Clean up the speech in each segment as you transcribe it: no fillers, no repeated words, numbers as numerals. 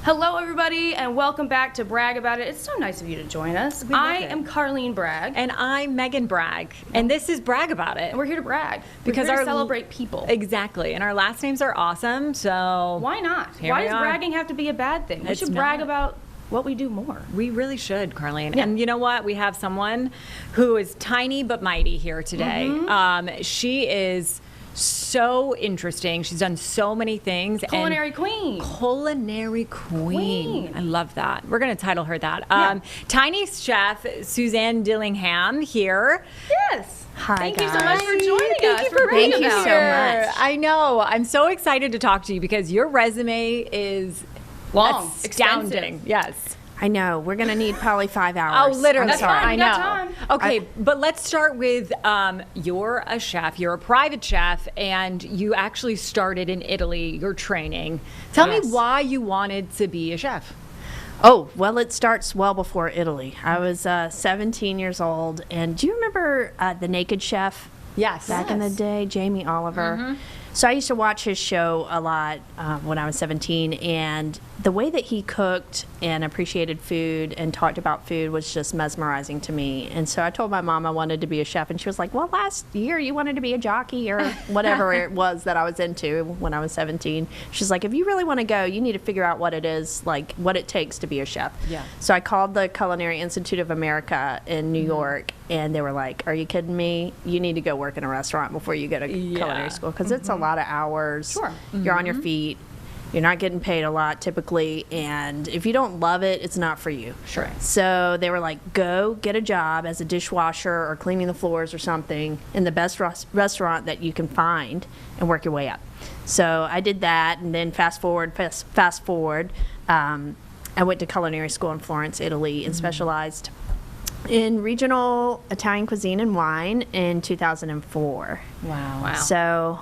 Hello, everybody, and welcome back to Bragg About It. It's so nice of you to join us. I am Carlene Bragg. And I'm Megan Bragg. And this is Bragg About It. And we're here to brag. Because we're here to celebrate people. Exactly. And our last names are awesome, so... Why not? Why does bragging have to be a bad thing? We should brag about what we do more. We really should, Carlene. Yeah. And you know what? We have someone who is tiny but mighty here today. She is so interesting. She's done so many things. Culinary queen. Culinary queen. I love that. We're going to title her that. Tiny chef Susanne Dillingham here. Yes. Hi, Thank guys. you so much for joining us. Thank you for being Thank you here. so much. I know. I'm so excited to talk to you because your resume is Long. astounding. Expensive. Yes. I know. We're going to need probably 5 hours. Oh, literally. That's fine. I We know. got time. Okay, but let's start with you're a chef. You're a private chef, and you actually started in Italy, your training. Tell me why you wanted to be a chef. Oh, well, it starts well before Italy. I was 17 years old. And do you remember The Naked Chef? Yes. Back in the day, Jamie Oliver. So I used to watch his show a lot when I was 17, and the way that he cooked and appreciated food and talked about food was just mesmerizing to me. And so I told my mom I wanted to be a chef, and she was like, well, last year you wanted to be a jockey or whatever it was that I was into when I was 17. She's like, if you really want to go, you need to figure out what it is, like what it takes to be a chef. Yeah. So I called the Culinary Institute of America in New York, and they were like, are you kidding me? You need to go work in a restaurant before you go to culinary school, because it's a lot of hours. Sure. You're on your feet. You're not getting paid a lot typically, and if you don't love it, it's not for you. Sure. So they were like, go get a job as a dishwasher or cleaning the floors or something in the best restaurant that you can find and work your way up. So I did that, and then fast forward, I went to culinary school in Florence, Italy, and specialized in regional Italian cuisine and wine in 2004. Wow. So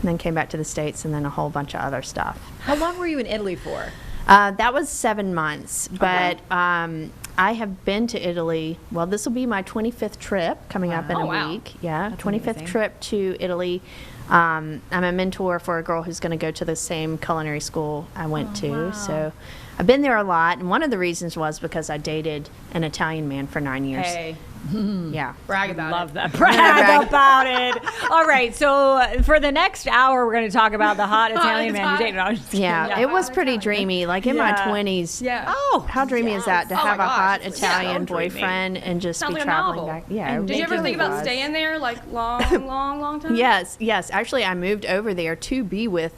then came back to the States, and then a whole bunch of other stuff. How long were you in Italy for? That was 7 months, but I have been to Italy. Well, this will be my 25th trip coming up in a week. Yeah, 25th amazing. trip to Italy. I'm a mentor for a girl who's going to go to the same culinary school I went to. So I've been there a lot, and one of the reasons was because I dated an Italian man for 9 years. Hey, Yeah. brag about Love it. that. Brag about it. All right, so for the next hour, we're going to talk about the hot Italian man you dated. No, I'm just kidding. Yeah, it was pretty dreamy. Like in my 20s. Yeah. Oh, How dreamy is that to Oh my have a gosh. hot It's Italian so dreamy. boyfriend and just Sounds be like a traveling novel. back? Yeah. Did you ever think about staying there like long time? Yes. Actually, I moved over there to be with.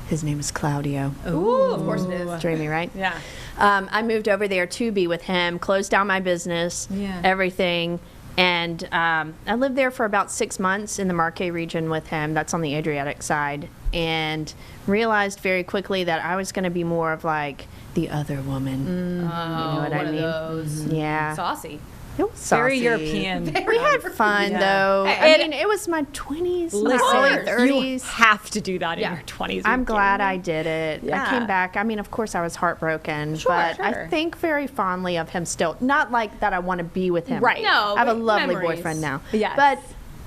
His name is Claudio. Ooh, of course it is. Dreamy, right? Yeah. I moved over there to be with him. Closed down my business. Yeah. Everything. And I lived there for about 6 months in the Marche region with him. That's on the Adriatic side. And realized very quickly that I was going to be more of like the other woman. You know what I mean? Those. Yeah. Saucy. It was Very saucy. European. We had fun though. Hey, I mean, it was my 20s, my Listen, early you 30s. have to do that in Yeah. your 20s. I'm glad I did it. Yeah. I came back. I mean, of course, I was heartbroken, but sure. I think very fondly of him still. Not like that I want to be with him. Right. No, I have a but lovely memories. boyfriend now. Yes. But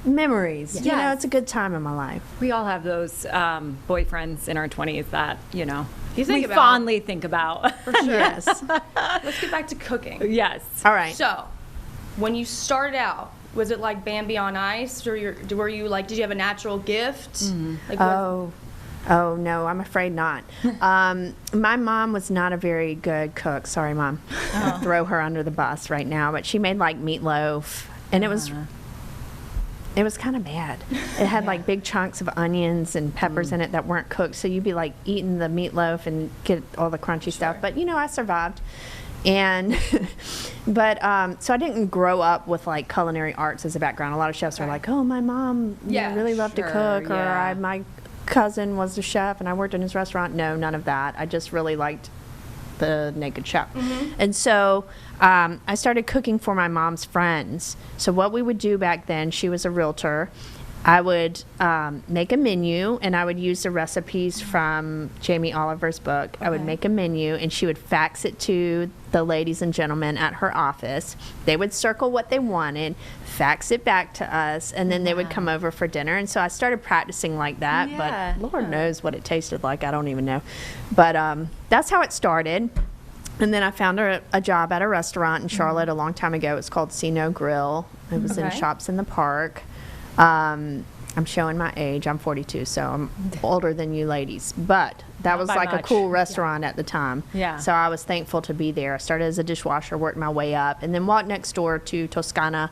memories. You know, Yes. it's a good time in my life. We all have those boyfriends in our 20s that, you know, You think we about. fondly think about. For sure. Yes. Let's get back to cooking. Yes. All right. So, when you started out, was it like Bambi on ice, or were you like, did you have a natural gift? Like, Oh no, I'm afraid not. My mom was not a very good cook. Sorry, Mom. I'll throw her under the bus right now. But she made like meatloaf, and it was kind of bad. It had like big chunks of onions and peppers in it that weren't cooked. So you'd be like eating the meatloaf and get all the crunchy stuff. But you know, I survived. And, so I didn't grow up with like culinary arts as a background. A lot of chefs are like, oh, my mom really loved to cook, or my cousin was the chef and I worked in his restaurant. No, none of that. I just really liked the Naked Chef. And so I started cooking for my mom's friends. So what we would do back then, she was a realtor, I would make a menu, and I would use the recipes from Jamie Oliver's book. I would make a menu, and she would fax it to the ladies and gentlemen at her office. They would circle what they wanted, fax it back to us, and then they would come over for dinner. And so I started practicing like that, but Lord knows what it tasted like. I don't even know. But that's how it started. And then I found a job at a restaurant in Charlotte a long time ago. It was called See No Grill. It was in Shops in the Park. I'm showing my age. I'm 42, so I'm older than you ladies. But that was like a cool restaurant at the time. Yeah. So I was thankful to be there. I started as a dishwasher, worked my way up, and then walked next door to Toscana.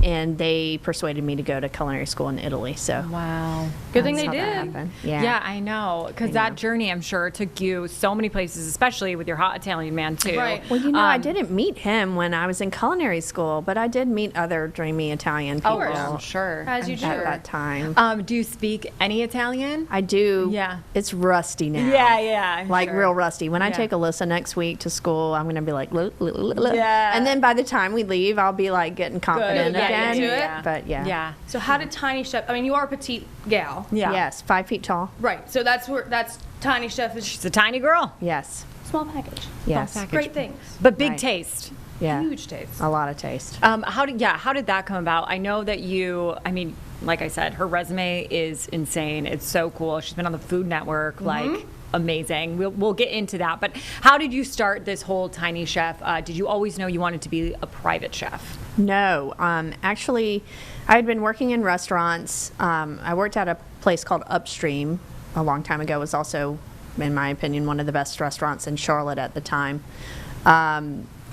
And they persuaded me to go to culinary school in Italy. So Wow. Good thing that's they how that did. happened. Yeah, I know. Because that journey, I'm sure, took you so many places, especially with your hot Italian man, too. Right. Well, I didn't meet him when I was in culinary school, but I did meet other dreamy Italian people I'm sure. As you at do. that time. Do you speak any Italian? I do. Yeah. It's rusty now. Yeah, I'm Like sure. real rusty. When I Yeah. take Alyssa next week to school, I'm going to be like, Yeah. and then by the time we leave, I'll be like getting confident Yeah, again. into it. But yeah. Yeah. So how did Tiny Chef? I mean, you are a petite gal, Yeah. Yes, 5 feet tall. right? So that's Tiny Chef is She's a tiny girl, Yes. small package. Yes. package. Great things. but big Right. taste. Yeah. Huge taste. A lot of taste. How did that come about? I know that I mean, like I said, her resume is insane. It's so cool. She's been on the Food Network, like amazing. We'll get into that. But how did you start this whole Tiny Chef? Did you always know you wanted to be a private chef? No. Actually, I had been working in restaurants. I worked at a place called Upstream a long time ago. It was also, in my opinion, one of the best restaurants in Charlotte at the time.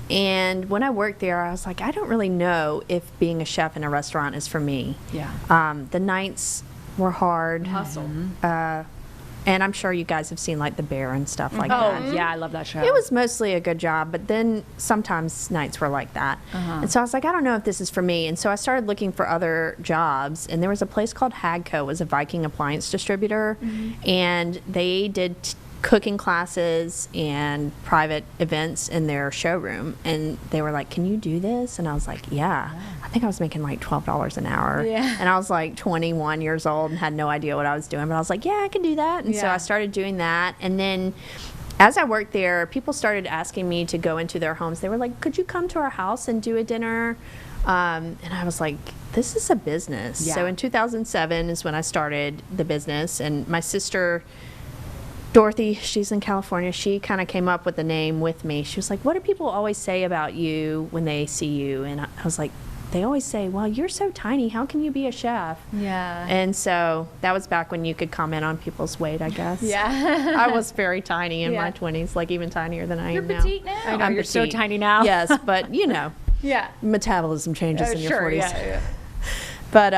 And when I worked there, I was like, I don't really know if being a chef in a restaurant is for me. Yeah. The nights were hard. Hustle. And I'm sure you guys have seen like The Bear and stuff like Oh, that. yeah, I love that show. It was mostly a good job, but then sometimes nights were like that. And so I was like, I don't know if this is for me. And so I started looking for other jobs. And there was a place called Hagco. It was a Viking appliance distributor. And they did cooking classes and private events in their showroom. And they were like, can you do this? And I was like, yeah. I think I was making like $12 an hour. Yeah. And I was like 21 years old and had no idea what I was doing. But I was like, yeah, I can do that. And so Yeah. I started doing that. And then as I worked there, people started asking me to go into their homes. They were like, could you come to our house and do a dinner? And I was like, this is a business. Yeah. So in 2007 is when I started the business. And my sister, Dorothy, she's in California, she kind of came up with the name with me. She was like, what do people always say about you when they see you? And I was like, they always say, well, you're so tiny. How can you be a chef? Yeah. And so that was back when you could comment on people's weight, I guess. Yeah. I was very tiny in my Yeah. 20s, like even tinier than I You're am now. petite now. I know, I'm you're so petite. tiny now. Yes, but you know, Yeah. metabolism changes in your Sure, 40s. yeah. But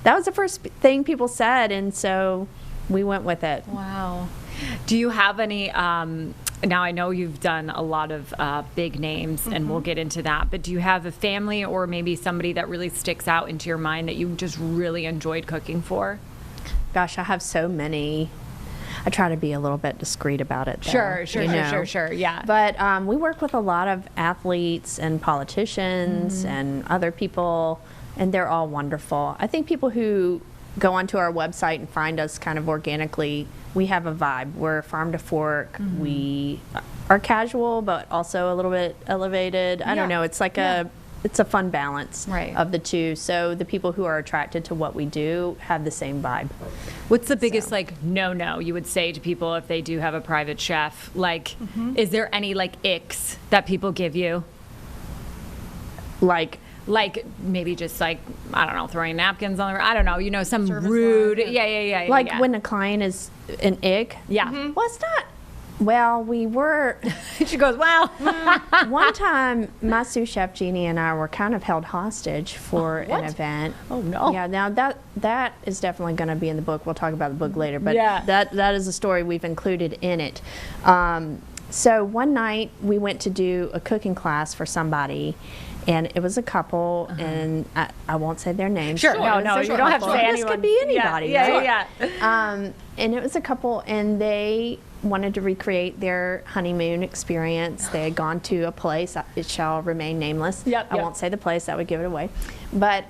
that was the first thing people said, and so we went with it. Wow. Do you have any, now I know you've done a lot of big names and we'll get into that, but do you have a family or maybe somebody that really sticks out into your mind that you just really enjoyed cooking for? Gosh, I have so many. I try to be a little bit discreet about it, though, you know. Sure, yeah. But we work with a lot of athletes and politicians and other people, and they're all wonderful. I think people who go onto our website and find us kind of organically, we have a vibe. We're farm to fork. We are casual, but also a little bit elevated. I don't know. It's like it's a fun balance Right. of the two. So the people who are attracted to what we do have the same vibe. What's the biggest no you would say to people if they do have a private chef? Like, is there any icks that people give you? Like, Maybe just I don't know, throwing napkins on the, I don't know, some Service rude, line, yeah. like yeah. when a client is an ick. Yeah. Well, it's not. Well, we were. She goes, well. One time, my sous chef Jeannie and I were kind of held hostage for an event. Oh, no. Yeah, now that is definitely going to be in the book. We'll talk about the book later, but Yeah. that is a story we've included in it. So one night we went to do a cooking class for somebody, and it was a couple, and I won't say their names. Sure, but no, it was no, a you don't have to couple. say This anyone. could be anybody. Yeah, right? yeah. And it was a couple, and they wanted to recreate their honeymoon experience. They had gone to a place, it shall remain nameless. Yep, I yep. won't say the place, that would give it away. But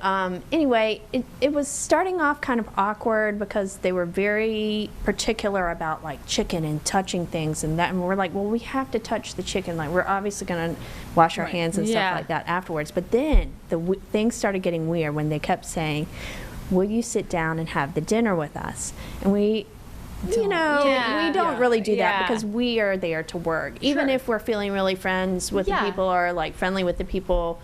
anyway, it was starting off kind of awkward because they were very particular about like chicken and touching things and that. And we're like, well, we have to touch the chicken. Like, we're obviously going to wash our hands and Yeah. stuff like that afterwards. But then things started getting weird when they kept saying, will you sit down and have the dinner with us? And we don't really do that Yeah. because we are there to work. Even Sure. if we're feeling really friends with Yeah. the people or like friendly with the people,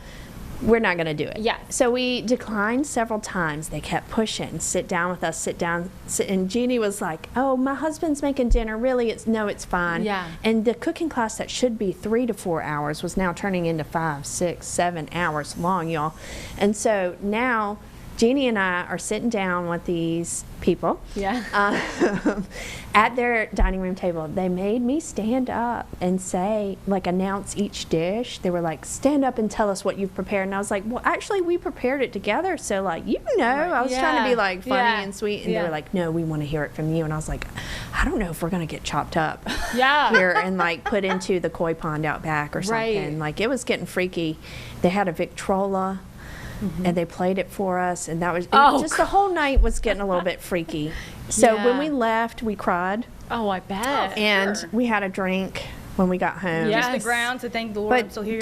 we're not going to do it. Yeah. So we declined several times. They kept pushing, sit down with us, sit down. And Jeannie was like, oh, my husband's making dinner. Really, it's fine. Yeah. And the cooking class that should be 3 to 4 hours was now turning into 5, 6, 7 hours long, y'all. And so now Jeannie and I are sitting down with these people at their dining room table. They made me stand up and say, like, announce each dish. They were like, stand up and tell us what you've prepared. And I was like, well, actually, we prepared it together. So, like, I was trying to be, like, funny and sweet. And they were like, no, we want to hear it from you. And I was like, I don't know if we're going to get chopped up here and, like, put into the koi pond out back or something. Right. Like, it was getting freaky. They had a Victrola. And they played it for us, and that was just the whole night was getting a little bit freaky. So when we left, we cried, Oh, I bet. and Sure. we had a drink when we got home. Yeah. Kiss the Yes. ground to thank the Lord I'm But still here.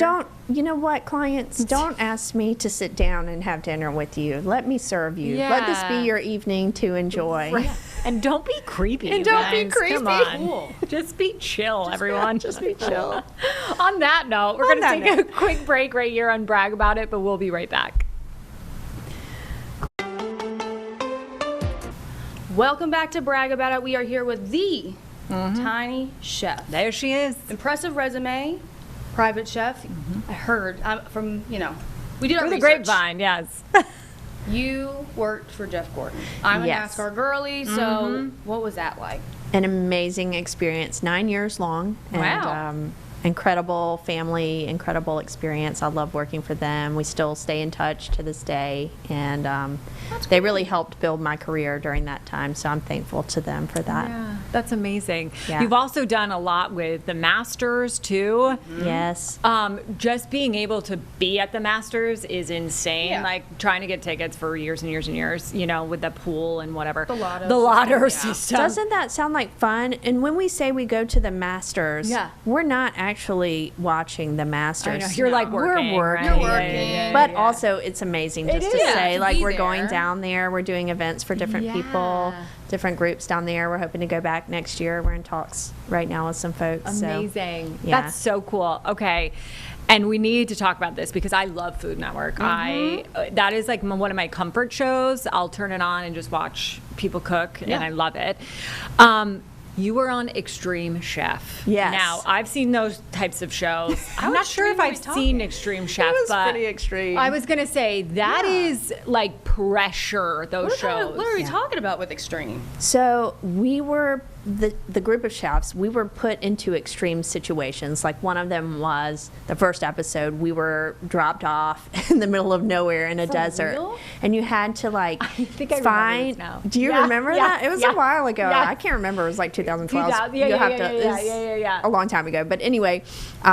you know what, clients, don't ask me to sit down and have dinner with you. Let me serve you. Let this be Yeah. your evening to enjoy. And don't be creepy. And you don't be guys. creepy. Come on. Cool. Just be chill, everyone. Just be chill. On that note, we're On going to that take a quick break right here on Bragg About It, but we'll be right back. Welcome back to Bragg About It. We are here with the tiny chef. There she is. Impressive resume, private chef. I heard from, we did our Through the research. grapevine, yes. You worked for Jeff Gordon. I'm going to Yes. ask our girlie, so what was that like? An amazing experience, 9 years long. Wow. And, incredible family, incredible experience. I love working for them. We still stay in touch to this day, and they really helped build my career during that time, so I'm thankful to them for that. Yeah, that's amazing. Yeah. You've also done a lot with the Masters, too. Yes. Just being able to be at the Masters is insane. Yeah. Like trying to get tickets for years and years and years, with the pool and whatever. The lotto The lotto system, yeah. system. Doesn't that sound like fun? And when we say we go to the Masters, Yeah. we're not actually watching the Masters. I know, you're like working. We're working. right? You're working. But also, it's amazing just to is. say, To like, be we're going there. down there. We're doing events for different people, Yeah. different groups down there. We're hoping to go back next year. We're in talks right now with some folks. so, Amazing. yeah. That's so cool. Okay. And we need to talk about this because I love Food Network. That is like one of my comfort shows. I'll turn it on and just watch people cook, and I love it. You were on Extreme Chef. Yes. Now, I've seen those types of shows. I'm How not sure if extreme are I've we talking? seen Extreme Chef, was but pretty extreme. I was going to say that is like pressure, those shows. What are we talking about with extreme? So we were the group of chefs. We were put into extreme situations. Like one of them was the first episode. We were dropped off in the middle of nowhere in a desert, real? and you had to like think I remember find. this now. Do you Yeah, remember yeah, that? It was yeah. a while ago. Yeah. I can't remember. It was like 2012. 2000, yeah, You yeah, have yeah, to. yeah, it was yeah. A long time ago. But anyway,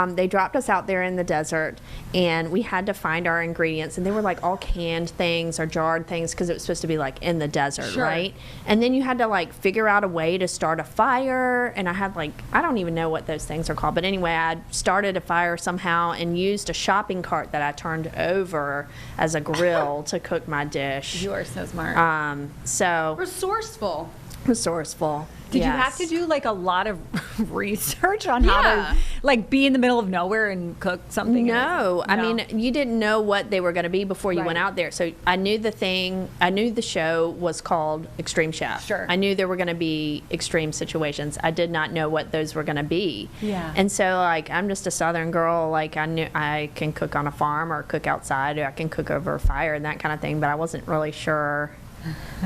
they dropped us out there in the desert, and we had to find our ingredients, and they were like all canned things or jarred things because it was supposed to be like in the desert, Sure. right? And then you had to like figure out a way to start a fire. And I had like, I don't even know what those things are called. But anyway, I started a fire somehow and used a shopping cart that I turned over as a grill to cook my dish. You are so smart. So Resourceful. resourceful. Did you have to do like a lot of research on how Yeah. to like be in the middle of nowhere and cook something? No, I mean, you didn't know what they were going to be before you went Right. out there. So I knew the show was called Extreme Chef. Sure. I knew there were going to be extreme situations. I did not know what those were going to be. Yeah. And so, like, I'm just a Southern girl. Like, I knew I can cook on a farm or cook outside, or I can cook over a fire and that kind of thing, but I wasn't really sure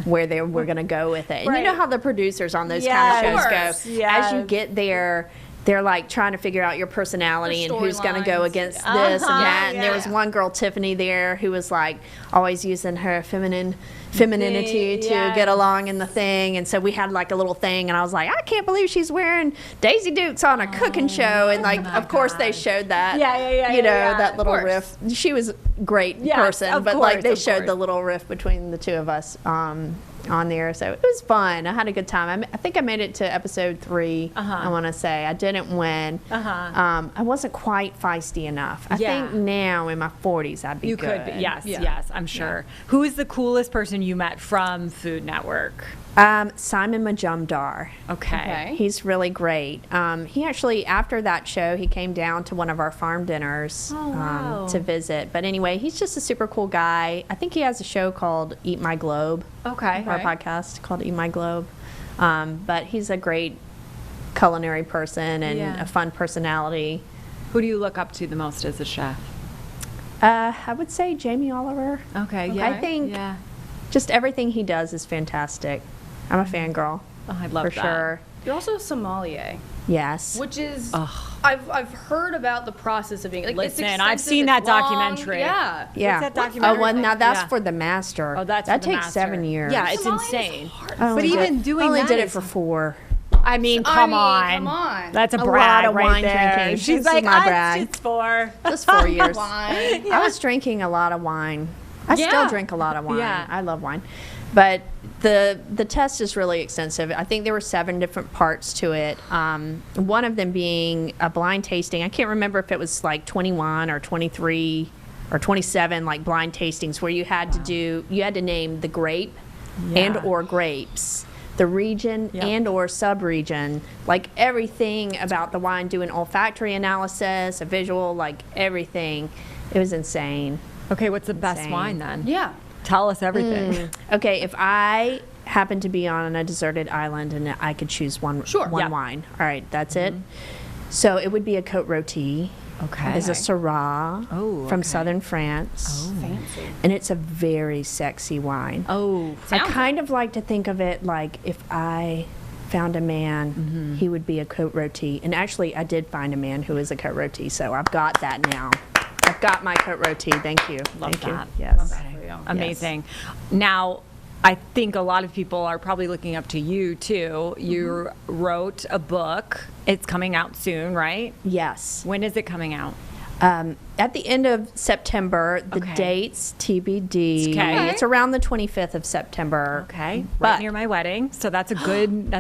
where they were going to go with it. And you know Right. how the producers on those Yes. kind of shows Of course. go. Yes. As you get there, they're like trying to figure out your personality The and who's going to go storylines. against this and that. And there was yeah. one girl, Tiffany, there who was like always using her femininity to Yes. get along in the thing. And so we had like a little thing, and I was like, I can't believe she's wearing Daisy Dukes on a cooking show. And like, of course, they showed that. Yeah, You know, yeah. that little Of riff. She was a great Yes, person, of but like course, they of showed course. the little riff between the two of us on there. So it was fun. I had a good time. I think I made it to episode 3. I want to say I didn't win. I wasn't quite feisty enough. I Yeah. think now in my 40s I'd be You good. could be. Yes, Yeah. yes, I'm sure. Who is the coolest person you met from Food Network? Simon Majumdar. Okay. He's really great. He actually, after that show, he came down to one of our farm dinners wow. to visit. But anyway, he's just a super cool guy. I think he has a show called Eat My Globe. Okay. Our podcast called Eat My Globe. But he's a great culinary person and Yeah. a fun personality. Who do you look up to the most as a chef? I would say Jamie Oliver. Okay, yeah. I think Yeah. just everything he does is fantastic. I'm a fangirl. Oh, I love for that. sure. You're also a sommelier, Yes. which is I've heard about the process of being like. Listen, it's I've extensive, seen it's that long. documentary. Yeah. Yeah. What's that documentary? Oh, well, now that's Yeah. for the master. Oh, that's that for the takes master. 7 years. Yeah, it's Sommelier is insane. hard. I only But even did- doing I only that did it is- for 4. I mean, I come mean, on. come on. That's a A brag lot of right wine there. drinking. She's This is like, my "Ah, brag." it's just 4. Just 4 years. Wine. I was drinking a lot of wine. I still Yeah. drink a lot of wine. Yeah. I love wine. But the test is really extensive. I think there were 7 different parts to it. One of them being a blind tasting. I can't remember if it was like 21 or 23 or 27 like blind tastings where you had to name the grape and or grapes, the region Yep. and or sub-region, like everything about the wine, doing olfactory analysis, a visual, like everything. It was insane. Okay, what's the best Insane. wine then? Yeah. Tell us everything. Okay, if I happened to be on a deserted island and I could choose one Sure. one Yeah. wine. All right, that's it. So it would be a Côte Rôtie. Okay. It's a Syrah Oh, from okay. southern France. Fancy. And it's a very sexy wine. Oh, I Sounds kind of like to think of it like if I found a man, he would be a Côte Rôtie. And actually, I did find a man who is a Côte Rôtie, so I've got that now. I've got my Côte Rôtie. Thank you. love Thank that. you. Yes. Love that. amazing. Now, I think a lot of people are probably looking up to you too. You wrote a book. It's coming out soon, right? Yes. When is it coming out? At the end of September, the Okay. date's TBD. Okay. It's around the 25th of September. Okay, But- right near my wedding, so that's a good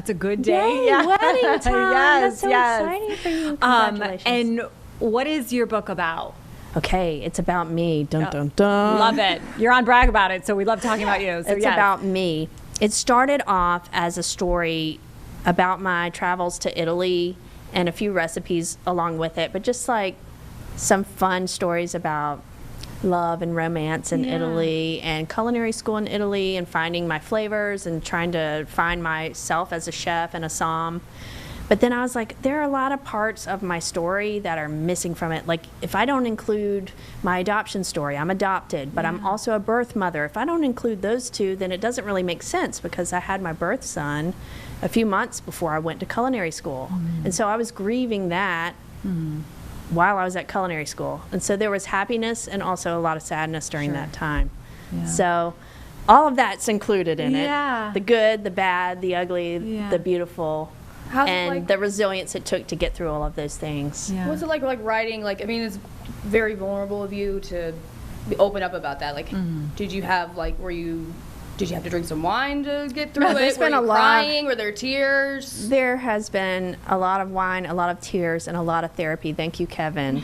day. Yay, wedding time. That's so yes. exciting for you. Congratulations. And what is your book about? Okay, it's about me. Dun, dun, dun. Love it. You're on Bragg About It, so we love talking about you. So It's yes. about me. It started off as a story about my travels to Italy and a few recipes along with it, but just like some fun stories about love and romance in Italy and culinary school in Italy and finding my flavors and trying to find myself as a chef and a somm. But then I was like, there are a lot of parts of my story that are missing from it. Like, if I don't include my adoption story, I'm adopted, but I'm also a birth mother. If I don't include those two, then it doesn't really make sense because I had my birth son a few months before I went to culinary school. And so I was grieving that while I was at culinary school. And so there was happiness and also a lot of sadness during that time. So all of that's included in it. Yeah. The good, the bad, the ugly, Yeah. the beautiful. How's it And like- the resilience it took to get through all of those things. Yeah. What's it like writing? Like, I mean, it's very vulnerable of you to be open up about that. Like, did you have did you have to drink some wine to get through There's it? been Were a you lot. crying? Were there tears? There has been a lot of wine, a lot of tears, and a lot of therapy. Thank you, Kevin.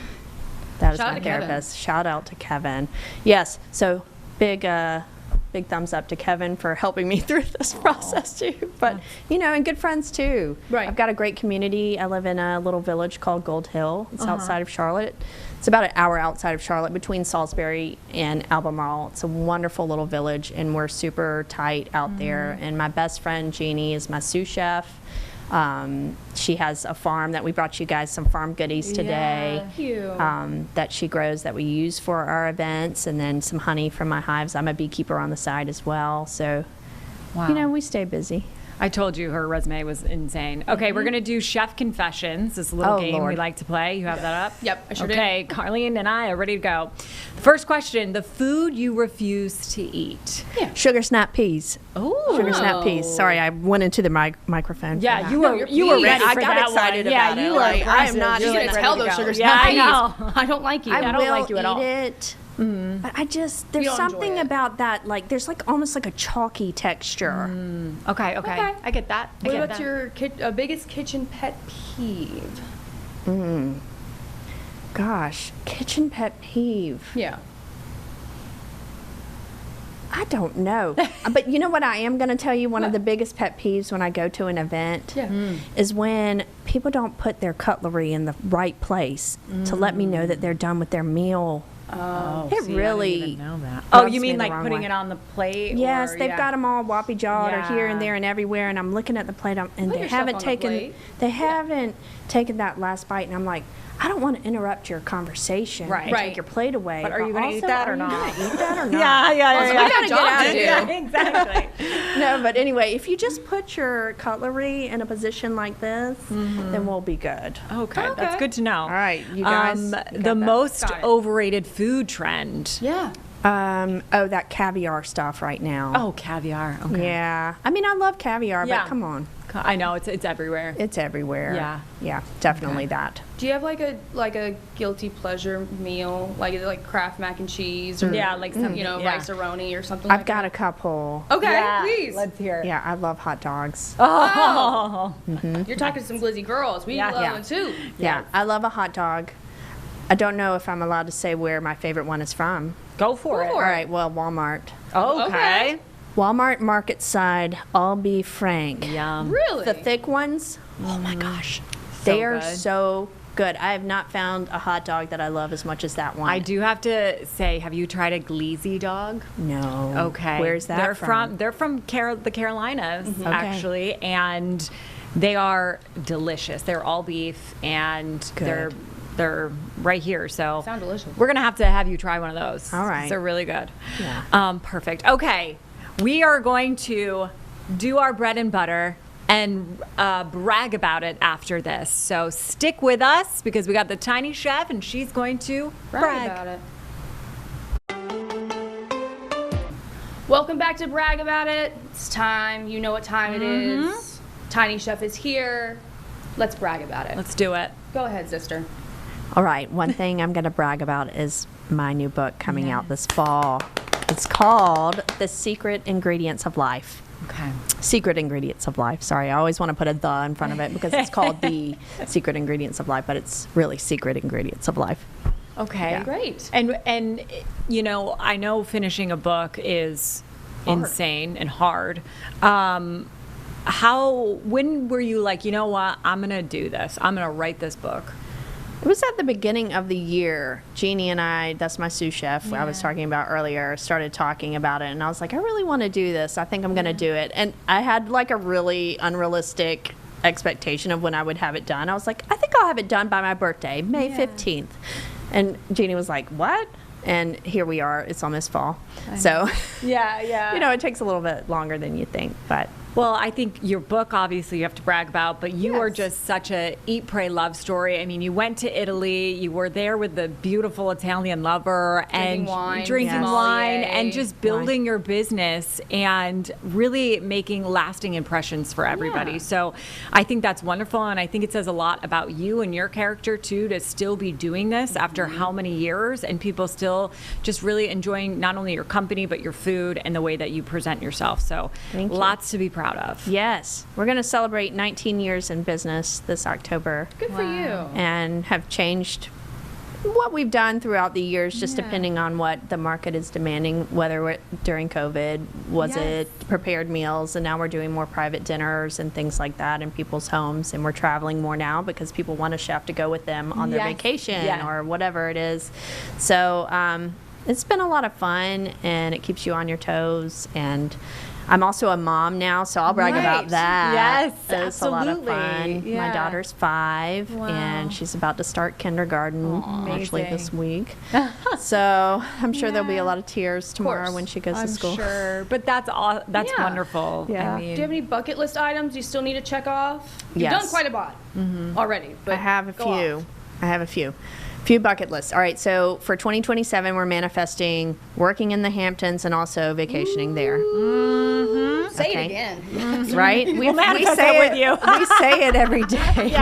That is Shout out my to Kevin. therapist. Shout out to Kevin. Yes, so big thumbs up to Kevin for helping me through this process too. But and good friends too. Right. I've got a great community. I live in a little village called Gold Hill. It's outside of Charlotte. It's about an hour outside of Charlotte, between Salisbury and Albemarle. It's a wonderful little village, and we're super tight out there. And my best friend Jeannie is my sous chef. She has a farm that we brought you guys some farm goodies today. Thank you. That she grows that we use for our events, and then some honey from my hives. I'm a beekeeper on the side as well, so Wow. we stay busy. I told you her resume was insane. Okay, we're gonna do chef confessions. This little Oh, game we Lord. like to play. You have that up? Yep, I sure do. Okay, Carlene and I are ready to go. First question: the food you refuse to eat. Sugar snap peas. Oh, Sugar snap peas. Sorry, I went into the microphone. for Yeah, that. you No, were you're you were pleased. ready I for got that excited one. about yeah, it. you Like, were I am not She's even gonna ready tell to those go. sugar Yeah, snap I peas. know. I don't like you. I don't will like you at eat all. it. But I just, there's don't enjoy something it. about that, like, there's like almost like a chalky texture. Okay, Okay. I get that. I What get about that. your biggest kitchen pet peeve? Gosh, kitchen pet peeve. Yeah. I don't know. But you know what I am going to tell you? One of the biggest pet peeves when I go to an event Yeah. is when people don't put their cutlery in the right place to let me know that they're done with their meal. Oh. It See, really I didn't even know that. Oh, rubs you me mean the like wrong putting way. it on the plate? Yes, or, they've got them all whoppy jawed or here and Yeah. there and everywhere, and I'm looking at the plate, and Put they your stuff haven't on the taken plate. they haven't taken that last bite, and I'm like, I don't want to interrupt your conversation Right. and Right. take your plate away. But are you gonna eat also, that or are you not? gonna eat that or not? Yeah. Also, we got a job out to of do. here. Yeah, exactly. No, but anyway, if you just put your cutlery in a position like this, then we'll be good. Okay, Okay. that's good to know. All right, you guys, you got the that? most Got it. overrated food trend. Yeah. That caviar stuff right now. Oh, caviar. Okay. Yeah. I mean, I love caviar, Yeah. but come on. I know it's everywhere. It's everywhere. Yeah. Yeah, definitely that. Do you have like a guilty pleasure meal, like Kraft mac and cheese, or Yeah, like some- yeah. rice-a-roni or something? I've like got that? a couple. Okay, Yeah, please. Let's hear it. Yeah, I love hot dogs. Oh. You're talking to some glizzy girls. We Yeah. love Yeah. them too. Yeah, I love a hot dog. I don't know if I'm allowed to say where my favorite one is from. Go for it. Go All for it. right, well, Walmart. Okay. Walmart Market Side, I'll be frank. Yum. Really? The thick ones, oh my gosh. They are good. so good. I have not found a hot dog that I love as much as that one. I do have to say, have you tried a Gleazy dog? No. Okay. Where's that they're from? They're from the Carolinas, Okay. actually, and they are delicious. They're all beef, and Good. they're right here. So Sound delicious. we're gonna have to have you try one of those. All 'cause right. they're really good. Yeah. Perfect. Okay, we are going to do our bread and butter and brag about it after this. So stick with us because we got the tiny chef, and she's going to Brag about it. Welcome back to Brag About It. It's time. You know what time it is. Tiny Chef is here. Let's brag about it. Let's do it. Go ahead, sister. All right, one thing I'm going to brag about is my new book coming out this fall. It's called The Secret Ingredients of Life. Okay. Secret Ingredients of Life. Sorry, I always want to put a "the" in front of it because it's called The Secret Ingredients of Life, but it's really Secret Ingredients of Life. Okay. Yeah. Great. And you know, I know finishing a book is insane and hard. When were you like, you know what, I'm gonna do this. I'm gonna write this book. It was at the beginning of the year. Jeannie and I, that's my sous chef I was talking about earlier, started talking about it. And I was like, I really want to do this. I think I'm going to do it. And I had like a really unrealistic expectation of when I would have it done. I was like, I think I'll have it done by my birthday, May 15th. And Jeannie was like, what? And here we are. It's almost fall. So, Yeah. you know, it takes a little bit longer than you think. But Well, I think your book, obviously, you have to brag about, but you are Yes. just such a eat, pray, love story. I mean, you went to Italy, you were there with the beautiful Italian lover, Drinking and wine, drinking Yes. wine, sommelier. and just building your business and really making lasting impressions for everybody. Yeah. So I think that's wonderful, and I think it says a lot about you and your character, too, to still be doing this after how many years, and people still just really enjoying not only your company, but your food and the way that you present yourself. So Thank you. lots to be proud of. yes, we're going to celebrate 19 years in business this October. Good for you. And have changed what we've done throughout the years, just Yeah. depending on what the market is demanding, whether we're, during COVID, was it prepared meals, and now we're doing more private dinners and things like that in people's homes, and we're traveling more now because people want a chef to go with them on their Yes. vacation Yeah. or whatever it is. So it's been a lot of fun, and it keeps you on your toes, and I'm also a mom now, so I'll brag about Right. that. Yes, It's a lot of fun. absolutely. My Yeah. daughter's 5, Wow. and she's about to start kindergarten actually this Amazing. week. So I'm sure there'll be a lot of tears tomorrow course. when she goes I'm to school. sure, but that's Yeah. wonderful. Yeah. I Do mean, you have any bucket list items you still need to check off? You've Yes. done quite a lot already. But I have a go few. off. I have a few bucket lists. All right, so for 2027, we're manifesting working in the Hamptons and also vacationing there. Say Okay. it again. Right? We'll manifest say it with you. We say it every day.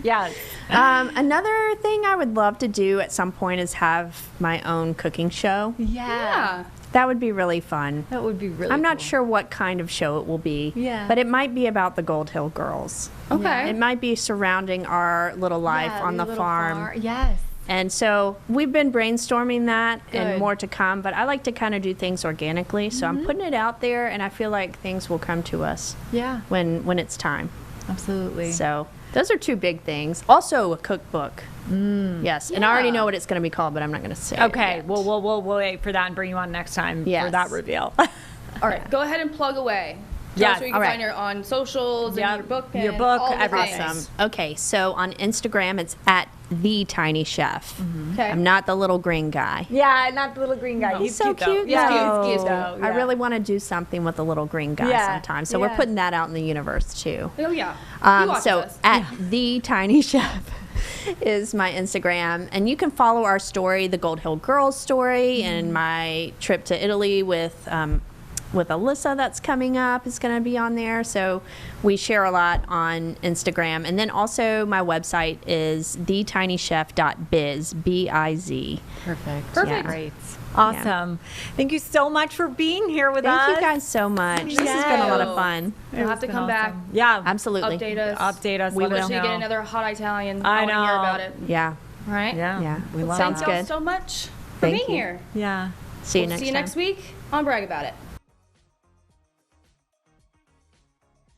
yes. Another thing I would love to do at some point is have my own cooking show. Yeah. That would be really fun. That would be really I'm not cool. sure what kind of show it will be, Yeah. but it might be about the Gold Hill girls. Okay. It might be surrounding our little life on the farm. Yes. And so we've been brainstorming that and Good. more to come, but I like to kind of do things organically. So I'm putting it out there, and I feel like things will come to us Yeah. when it's time. Absolutely. So those are 2 big things. Also a cookbook. Yes, and I already Yeah. know what it's going to be called, but I'm not going to say it Okay, yet. we'll wait for that and bring you on next time Yes. for that reveal. All right. Go ahead and plug away. Tell Yes, us where you all can right. find her on socials Yep. and your book. Your And book, all the everything. things. Okay, so on Instagram, it's at the Tiny Chef. Okay. I'm not the little green guy. yeah, not the little green guy. He's so though. cute. Yeah, though. he's cute though. I Yeah. really want to do something with the little green guy Yeah, sometime. So yeah. we're putting that out in the universe too. Oh yeah. He watches So us. at the Tiny Chef is my Instagram, and you can follow our story, the Gold Hill Girls story, and my trip to Italy with Alyssa that's coming up is going to be on there. So we share a lot on Instagram, and then also my website is thetinychef.biz, B-I-Z. Perfect. Perfect. Great. Awesome. Thank you so much for being here with us. Thank you guys so much. This has been a lot of fun. You'll have to come back. Yeah. Absolutely. Update us. Update us. We let will. us So you know. get another hot Italian. I want to hear know. about it. Yeah. All right. Yeah. Yeah. We love Sounds Thank y'all good. so much for Thank being you. here. Yeah. See you We'll next see you time. next week on Bragg About It.